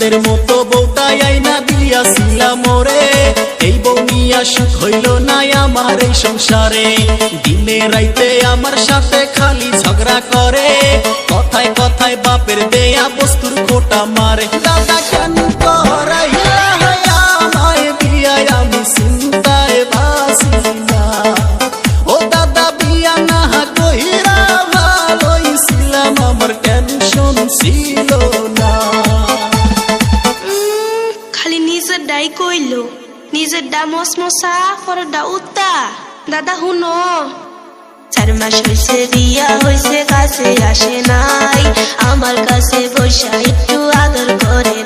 চাঁদের মতো বউটাই আইনা দিয়াছিলাম মোরে, এই বউ নিয়া সুখ হইল না আমার এই সংসারে। দিনে রাইতে আমার সাথে খালি ঝগড়া করে, কথায় কথায় বাপের দেয়া বস্তুর খোটা মারে। দাদা কেন করাইলা আমায় বিয়া, আমি চিন্তায় বাঁচি না। ও দাদা বিয়া না কইরা ভালোই ছিলাম, আমার টেনশন ছিল না। খালি নিজের ডাই কইল, নিজের ডা মশমশা পরের ডা উত্তা। দাদা হুনো, 4 মাস হইছে বিয়া হইছে, কাছে আসে নাই, আমার কাছে বৈশা একটু আদর করে